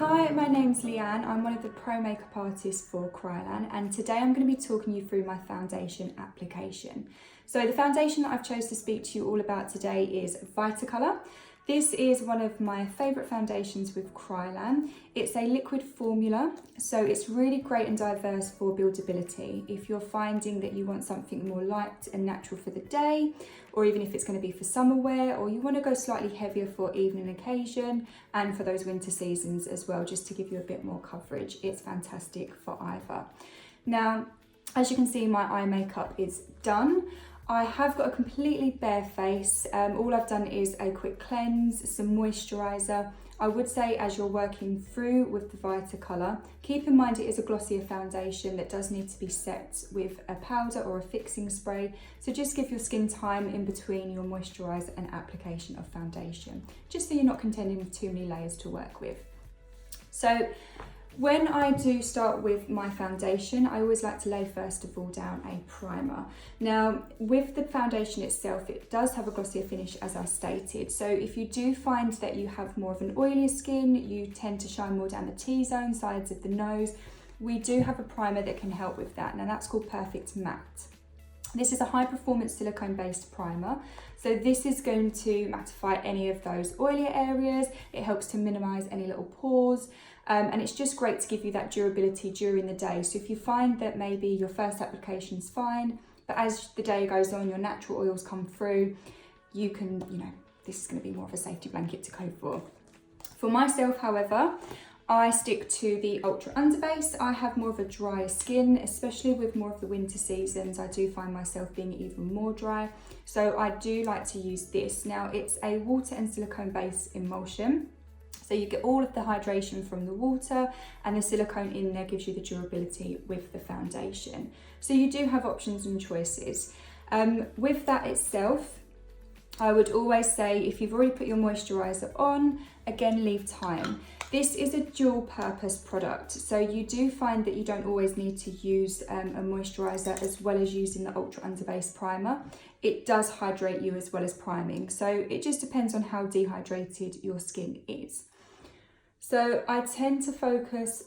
Hi, my name's Leanne. I'm one of the pro makeup artists for Kryolan, and today I'm going to be talking you through my foundation application. So the foundation that I've chose to speak to you all about today is Vitacolor. This is one of my favourite foundations with Kryolan. It's a liquid formula, so it's really great and diverse for buildability. If you're finding that you want something more light and natural for the day, or even if it's going to be for summer wear, or you want to go slightly heavier for evening occasion and for those winter seasons as well, just to give you a bit more coverage, it's fantastic for either. Now, as you can see, my eye makeup is done. I have got a completely bare face. All I've done is a quick cleanse, some moisturiser. I would say as you're working through with the Vitacolor, keep in mind it is a glossier foundation that does need to be set with a powder or a fixing spray. So just give your skin time in between your moisturiser and application of foundation, just so you're not contending with too many layers to work with. So when I do start with my foundation, I always like to lay first of all down a primer. Now, with the foundation itself, it does have a glossier finish as I stated. So if you do find that you have more of an oilier skin, you tend to shine more down the T-zone, sides of the nose, we do have a primer that can help with that. Now that's called Perfect Matte. This is a high performance silicone based primer. So this is going to mattify any of those oilier areas. It helps to minimize any little pores. And it's just great to give you that durability during the day. So if you find that maybe your first application is fine, but as the day goes on, your natural oils come through, you can, this is going to be more of a safety blanket to go for. For myself, however, I stick to the Ultra Underbase. I have more of a drier skin, especially with more of the winter seasons. I do find myself being even more dry. So I do like to use this. Now it's a water and silicone base emulsion. So you get all of the hydration from the water, and the silicone in there gives you the durability with the foundation. So you do have options and choices. With that itself, I would always say if you've already put your moisturiser on, again, leave time. This is a dual purpose product, so you do find that you don't always need to use a moisturiser as well as using the Ultra Underbase primer. It does hydrate you as well as priming, so it just depends on how dehydrated your skin is. So I tend to focus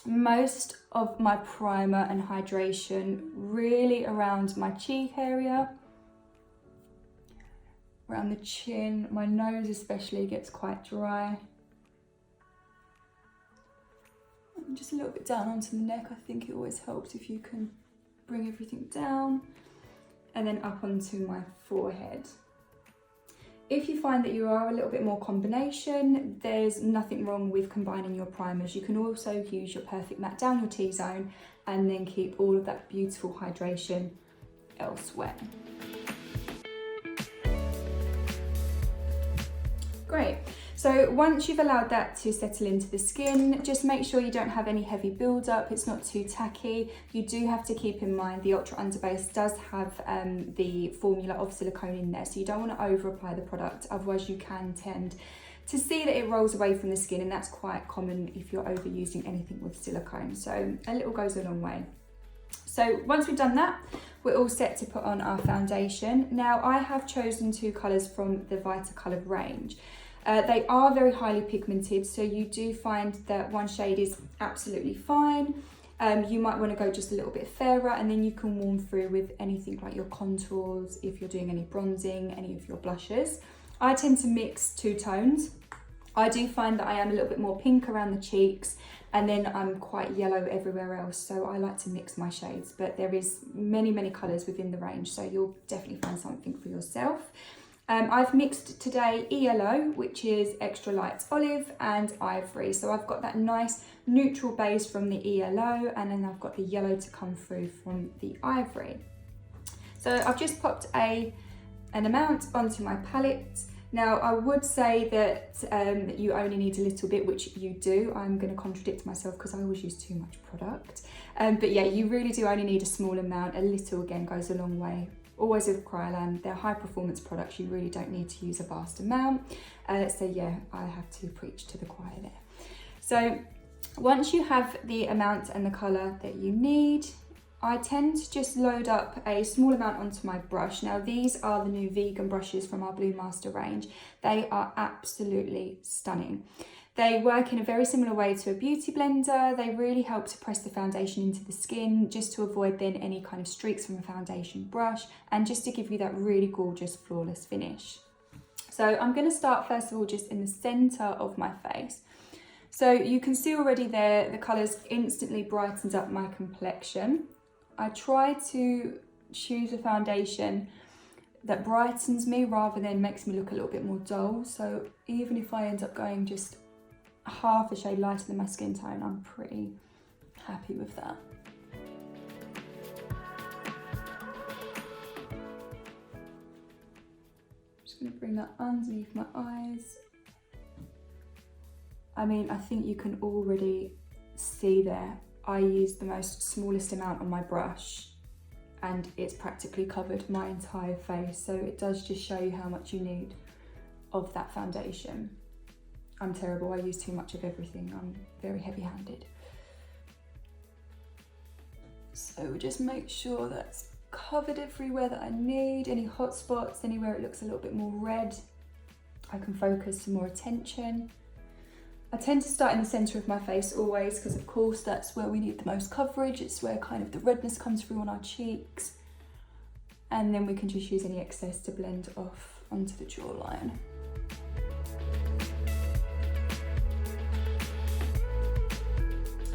most of my primer and hydration really around my cheek area, around the chin. My nose especially gets quite dry. And just a little bit down onto the neck. I think it always helps if you can bring everything down, and then up onto my forehead. If you find that you are a little bit more combination, there's nothing wrong with combining your primers. You can also use your Perfect Matte down your T-zone and then keep all of that beautiful hydration elsewhere. Great. So once you've allowed that to settle into the skin, just make sure you don't have any heavy build-up, it's not too tacky. You do have to keep in mind the Ultra Underbase does have the formula of silicone in there, so you don't want to over-apply the product, otherwise you can tend to see that it rolls away from the skin, and that's quite common if you're overusing anything with silicone, so a little goes a long way. So once we've done that, we're all set to put on our foundation. Now I have chosen two colours from the Vitacolor range. They are very highly pigmented, so you do find that one shade is absolutely fine. You might want to go just a little bit fairer, and then you can warm through with anything like your contours, if you're doing any bronzing, any of your blushes. I tend to mix two tones. I do find that I am a little bit more pink around the cheeks, and then I'm quite yellow everywhere else, so I like to mix my shades, but there is many colours within the range, so you'll definitely find something for yourself. I've mixed today yellow, which is extra light olive, and ivory. So I've got that nice neutral base from the yellow, and then I've got the yellow to come through from the ivory. So I've just popped an amount onto my palette. Now I would say that you only need a little bit, which you do. I'm going to contradict myself because I always use too much product. But yeah, you really do only need a small amount. A little, again, goes a long way. Always with Kryolan, they're high performance products, you really don't need to use a vast amount. So yeah, I have to preach to the choir there. So once you have the amount and the colour that you need, I tend to just load up a small amount onto my brush. Now these are the new vegan brushes from our Blue Master range. They are absolutely stunning. They work in a very similar way to a beauty blender. They really help to press the foundation into the skin just to avoid then any kind of streaks from a foundation brush and just to give you that really gorgeous flawless finish. So I'm going to start first of all just in the centre of my face. So you can see already there the colours instantly brightened up my complexion. I try to choose a foundation that brightens me rather than makes me look a little bit more dull. So even if I end up going just half a shade lighter than my skin tone, I'm pretty happy with that. Just going to bring that underneath my eyes. I mean, I think you can already see there, I used the most smallest amount on my brush and it's practically covered my entire face. So it does just show you how much you need of that foundation. I'm terrible, I use too much of everything. I'm very heavy-handed. So just make sure that's covered everywhere that I need. Any hot spots, anywhere it looks a little bit more red, I can focus some more attention. I tend to start in the centre of my face always because of course that's where we need the most coverage. It's where kind of the redness comes through on our cheeks. And then we can just use any excess to blend off onto the jawline.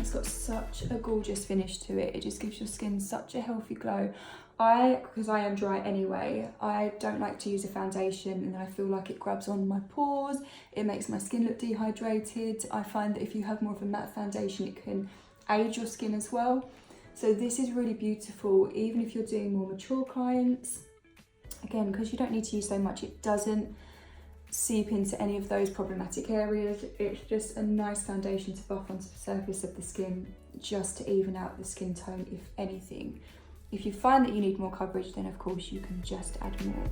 It's got such a gorgeous finish to it. It just gives your skin such a healthy glow. Because I am dry anyway, I don't like to use a foundation and then I feel like it grabs on my pores. It makes my skin look dehydrated. I find that if you have more of a matte foundation, it can age your skin as well. So this is really beautiful, even if you're doing more mature clients. Again, because you don't need to use so much, it doesn't seep into any of those problematic areas. It's just a nice foundation to buff onto the surface of the skin, just to even out the skin tone, if anything. If you find that you need more coverage, then of course you can just add more.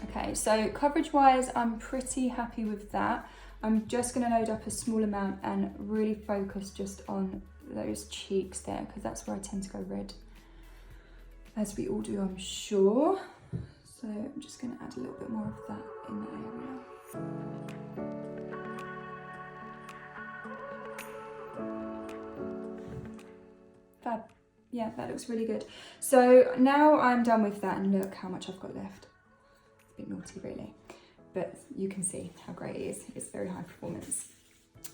Okay, so coverage wise, I'm pretty happy with that. I'm just going to load up a small amount and really focus just on those cheeks there, because that's where I tend to go red, as we all do, I'm sure. So I'm just going to add a little bit more of that in that area. Fab. Yeah, that looks really good. So now I'm done with that, and look how much I've got left. It's a bit naughty really, but you can see how great it is. It's very high performance.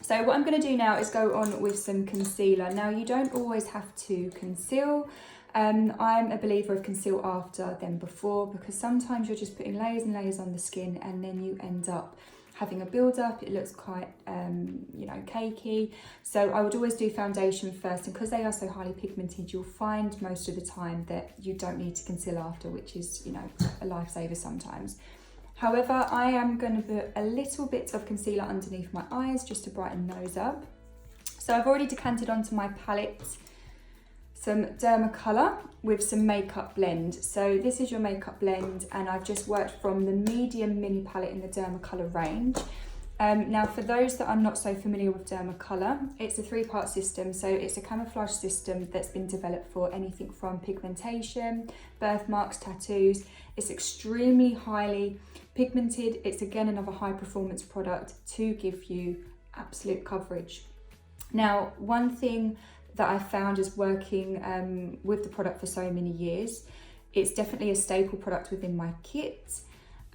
So what I'm going to do now is go on with some concealer. Now you don't always have to conceal. I'm a believer of conceal after then before, because sometimes you're just putting layers and layers on the skin and then you end up having a build up. It looks quite you know, cakey. So I would always do foundation first, and because they are so highly pigmented, you'll find most of the time that you don't need to conceal after, which is, you know, a lifesaver sometimes. However, I am going to put a little bit of concealer underneath my eyes just to brighten those up. So I've already decanted onto my palette some Vitacolor with some makeup blend. So this is your makeup blend, and I've just worked from the medium mini palette in the Vitacolor range. Now for those that are not so familiar with Vitacolor, it's a 3-part system. So it's a camouflage system that's been developed for anything from pigmentation, birthmarks, tattoos. It's extremely highly pigmented. It's again another high performance product to give you absolute coverage. Now, one thing that I found is working with the product for so many years, it's definitely a staple product within my kit,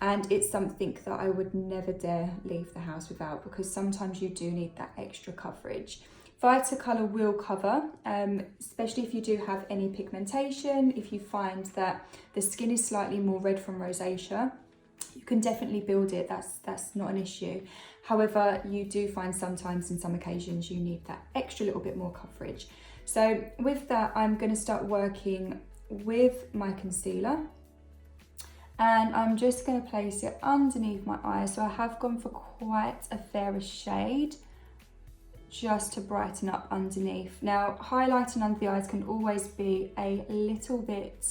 and it's something that I would never dare leave the house without, because sometimes you do need that extra coverage. Vitacolor will cover, especially if you do have any pigmentation. If you find that the skin is slightly more red from rosacea, you can definitely build it, that's not an issue. However, you do find sometimes in some occasions you need that extra little bit more coverage. So with that, I'm going to start working with my concealer, and I'm just going to place it underneath my eyes. So I have gone for quite a fairish shade just to brighten up underneath. Now, highlighting under the eyes can always be a little bit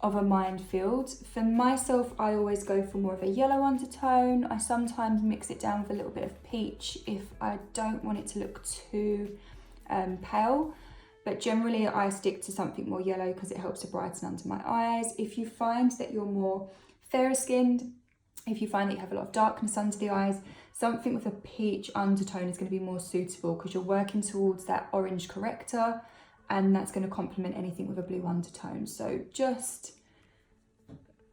of a minefield. For myself, I always go for more of a yellow undertone. I sometimes mix it down with a little bit of peach if I don't want it to look too pale, but generally I stick to something more yellow because it helps to brighten under my eyes. If you find that you're more fairer skinned, if you find that you have a lot of darkness under the eyes, something with a peach undertone is going to be more suitable because you're working towards that orange corrector, and that's going to complement anything with a blue undertone. So just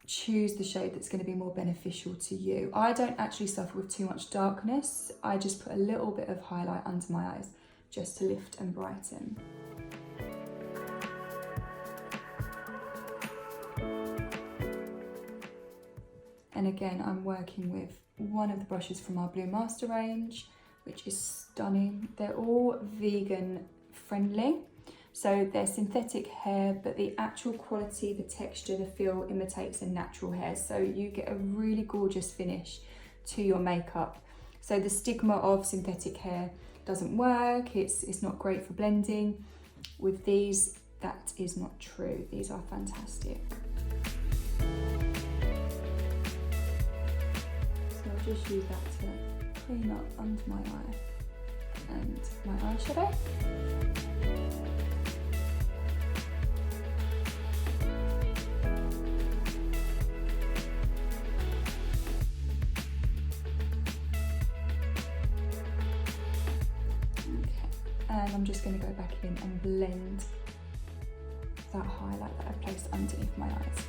choose the shade that's going to be more beneficial to you. I don't actually suffer with too much darkness. I just put a little bit of highlight under my eyes just to lift and brighten. And again, I'm working with one of the brushes from our Blue Master range, which is stunning. They're all vegan friendly. So they're synthetic hair, but the actual quality, the texture, the feel imitates a natural hair. So you get a really gorgeous finish to your makeup. So the stigma of synthetic hair doesn't work. It's not great for blending. With these, that is not true. These are fantastic. I'll just use that to clean up under my eye and my eyeshadow. Okay, and I'm just going to go back in and blend that highlight that I placed underneath my eyes.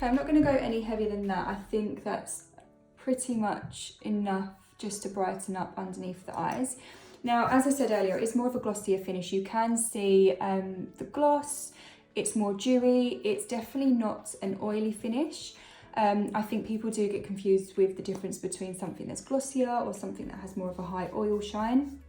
I'm not going to go any heavier than that. I think that's pretty much enough just to brighten up underneath the eyes. Now, as I said earlier, it's more of a glossier finish. You can see the gloss, it's more dewy. It's definitely not an oily finish. I think people do get confused with the difference between something that's glossier or something that has more of a high oil shine.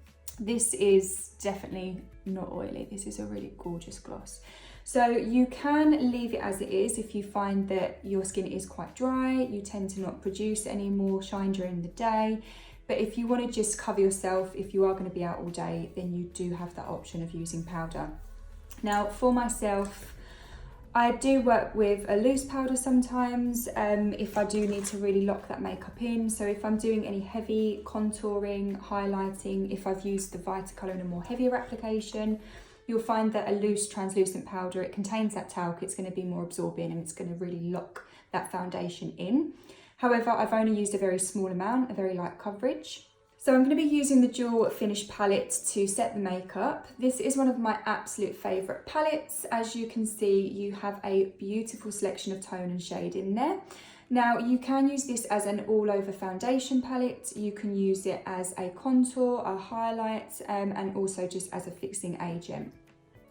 This is definitely not oily. This is a really gorgeous gloss. So you can leave it as it is if you find that your skin is quite dry, you tend to not produce any more shine during the day. But if you want to just cover yourself, if you are going to be out all day, then you do have that option of using powder. Now for myself, I do work with a loose powder sometimes if I do need to really lock that makeup in. So if I'm doing any heavy contouring, highlighting, if I've used the Vitacolor in a more heavier application, you'll find that a loose translucent powder, it contains that talc, it's going to be more absorbing and it's going to really lock that foundation in. However, I've only used a very small amount, a very light coverage. So I'm going to be using the Dual Finish palette to set the makeup. This is one of my absolute favourite palettes. As you can see, you have a beautiful selection of tone and shade in there. Now you can use this as an all-over foundation palette, you can use it as a contour, a highlight, and also just as a fixing agent.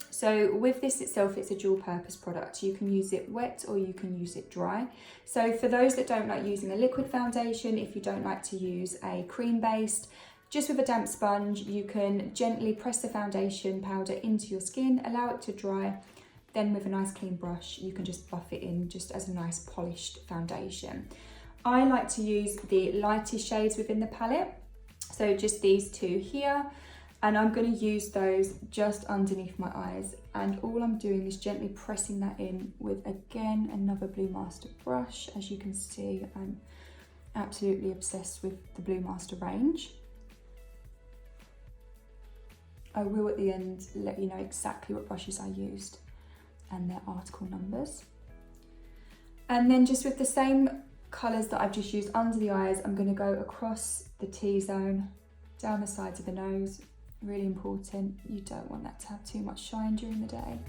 So with this itself, it's a dual purpose product. You can use it wet or you can use it dry. So for those that don't like using a liquid foundation, if you don't like to use a cream based, just with a damp sponge, you can gently press the foundation powder into your skin, allow it to dry. Then with a nice clean brush, you can just buff it in just as a nice polished foundation. I like to use the lightest shades within the palette. So just these two here. And I'm going to use those just underneath my eyes. And all I'm doing is gently pressing that in with, again, another Blue Master brush. As you can see, I'm absolutely obsessed with the Blue Master range. I will at the end let you know exactly what brushes I used and their article numbers. And then just with the same colours that I've just used under the eyes, I'm going to go across the T-zone, down the sides of the nose. Really important, you don't want that to have too much shine during the day.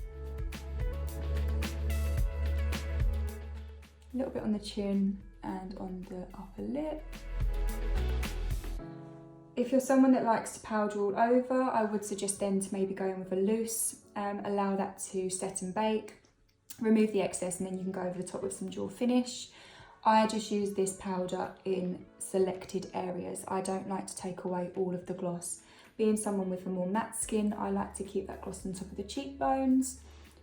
A little bit on the chin and on the upper lip. If you're someone that likes to powder all over, I would suggest then to maybe go in with a loose, allow that to set and bake, remove the excess, and then you can go over the top with some Dual Finish. I just use this powder in selected areas. I don't like to take away all of the gloss. Being someone with a more matte skin, I like to keep that gloss on top of the cheekbones,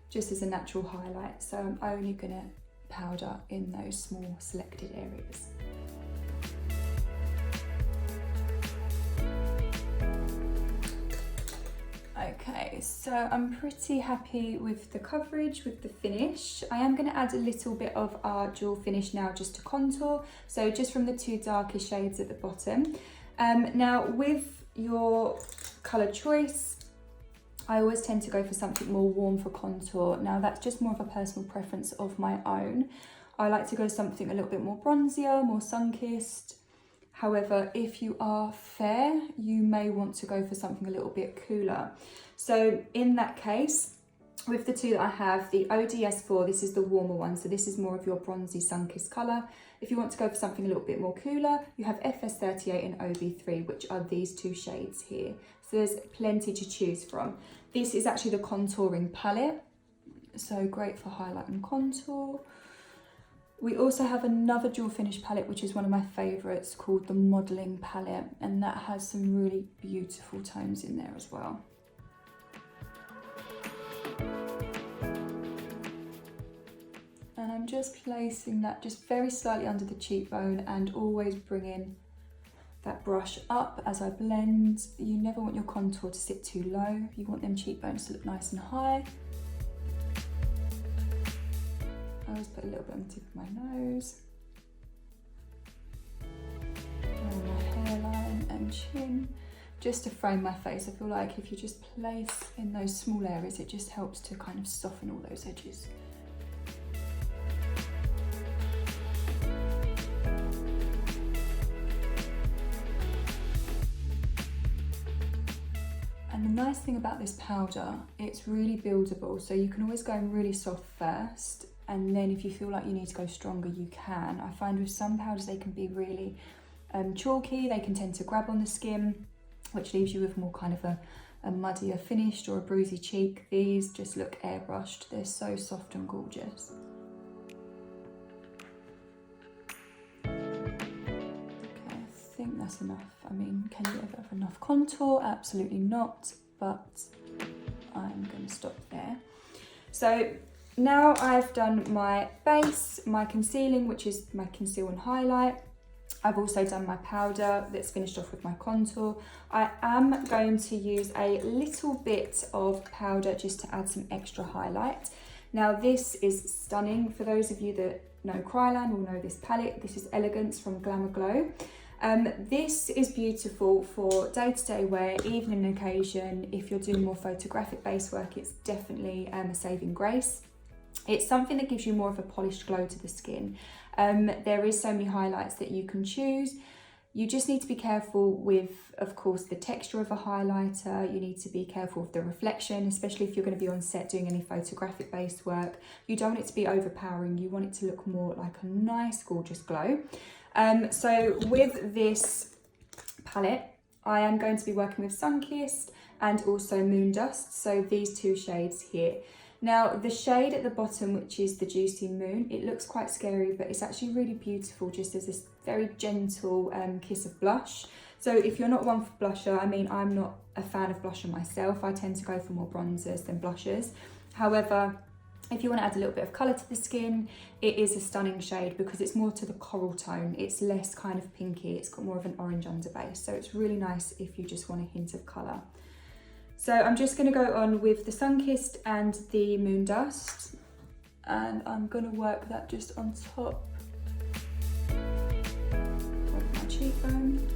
just as a natural highlight. So I'm only gonna powder in those small selected areas. Okay, so I'm pretty happy with the coverage, with the finish. I am going to add a little bit of our dual finish now just to contour, so just from the two darkest shades at the bottom. Now with your colour choice, I always tend to go for something more warm for contour. Now that's just more of a personal preference of my own. I like to go something a little bit more bronzier, more sun-kissed. However, if you are fair, you may want to go for something a little bit cooler. So in that case, with the two that I have, the ODS4, this is the warmer one, so this is more of your bronzy sun-kissed colour. If you want to go for something a little bit more cooler, you have FS38 and OB3, which are these two shades here. So there's plenty to choose from. This is actually the contouring palette, so great for highlight and contour. We also have another dual finish palette, which is one of my favourites, called the Modelling palette, and that has some really beautiful tones in there as well. And I'm just placing that just very slightly under the cheekbone and always bringing that brush up as I blend. You never want your contour to sit too low. You want them cheekbones to look nice and high. I always put a little bit on the tip of my nose, around my hairline and chin, just to frame my face. I feel like if you just place in those small areas, it just helps to kind of soften all those edges. And the nice thing about this powder, it's really buildable, so you can always go in really soft first, and then if you feel like you need to go stronger, you can. I find with some powders they can be really chalky, they can tend to grab on the skin, which leaves you with more kind of a muddier finish or a bruisey cheek. These just look airbrushed, they're so soft and gorgeous. Okay, I think that's enough. I mean, can you ever have enough contour? Absolutely not, but I'm going to stop there. So now I've done my base, my concealing, which is my conceal and highlight. I've also done my powder that's finished off with my contour. I am going to use a little bit of powder just to add some extra highlight. Now this is stunning. For those of you that know Kryolan will know this palette. This is Elegance from Glamour Glow. This is beautiful for day-to-day wear, evening occasion. If you're doing more photographic based work, it's definitely a saving grace. It's something that gives you more of a polished glow to the skin. There is so many highlights that you can choose. You just need to be careful with, of course, the texture of a highlighter. You need to be careful with the reflection, especially if you're going to be on set doing any photographic based work. You don't want it to be overpowering. You want it to look more like a nice, gorgeous glow. So with this palette, I am going to be working with Sunkissed and also Moon Dust. So these two shades here. Now the shade at the bottom, which is the Juicy Moon, it looks quite scary, but it's actually really beautiful just as this very gentle kiss of blush. So if you're not one for blusher, I mean, I'm not a fan of blusher myself. I tend to go for more bronzers than blushers. However, if you want to add a little bit of colour to the skin, it is a stunning shade because it's more to the coral tone. It's less kind of pinky. It's got more of an orange underbase. So it's really nice if you just want a hint of colour. So I'm just going to go on with the Sunkissed and the Moon Dust, and I'm going to work that just on top of my cheekbone.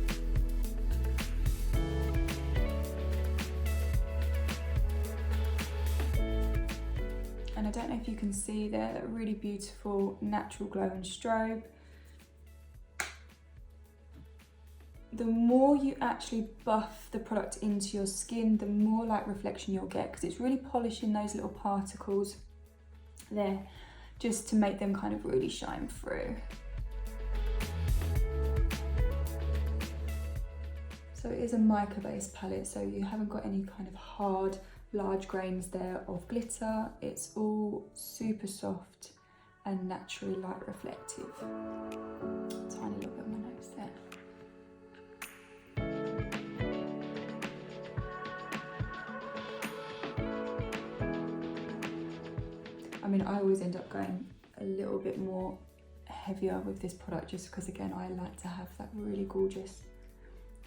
And I don't know if you can see there, that really beautiful natural glow and strobe. The more you actually buff the product into your skin, the more light reflection you'll get, because it's really polishing those little particles there just to make them kind of really shine through. So it is a mica based palette, so you haven't got any kind of hard large grains there of glitter. It's all super soft and naturally light reflective. Tiny little bit on my nose there. I mean, I always end up going a little bit more heavier with this product just because, again, I like to have that really gorgeous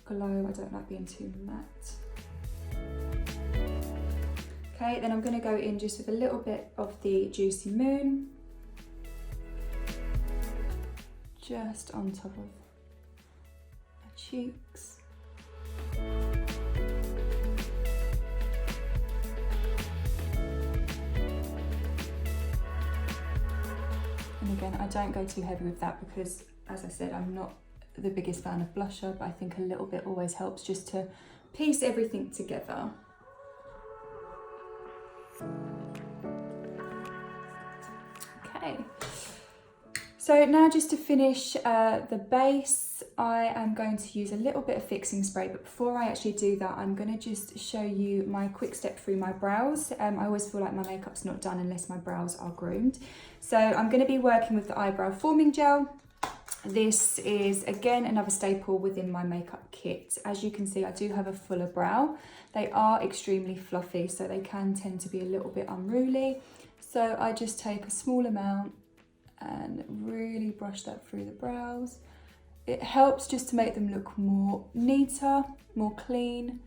glow. I don't like being too matte. Okay, then I'm going to go in just with a little bit of the Juicy Moon, just on top of my cheeks. And again, I don't go too heavy with that because, as I said, I'm not the biggest fan of blusher, but I think a little bit always helps just to piece everything together. Okay, so now just to finish the base, I am going to use a little bit of fixing spray, but before I actually do that, I'm going to just show you my quick step through my brows. I always feel like my makeup's not done unless my brows are groomed. So I'm going to be working with the eyebrow forming gel. This is again another staple within my makeup kit. As you can see, I do have a fuller brow. They are extremely fluffy, so they can tend to be a little bit unruly. So I just take a small amount and really brush that through the brows. It helps just to make them look more neater, more clean.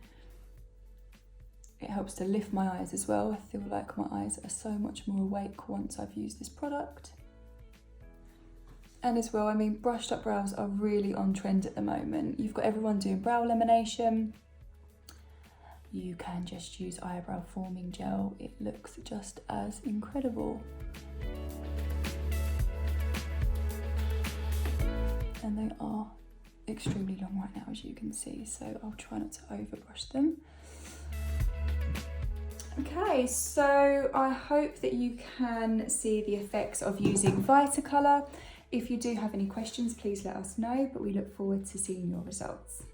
It helps to lift my eyes as well. I feel like my eyes are so much more awake once I've used this product. And as well, I mean, brushed up brows are really on trend at the moment. You've got everyone doing brow lamination. You can just use eyebrow forming gel. It looks just as incredible. And they are extremely long right now, as you can see, so I'll try not to overbrush them. Okay, so I hope that you can see the effects of using Vitacolor. If you do have any questions, please let us know, but we look forward to seeing your results.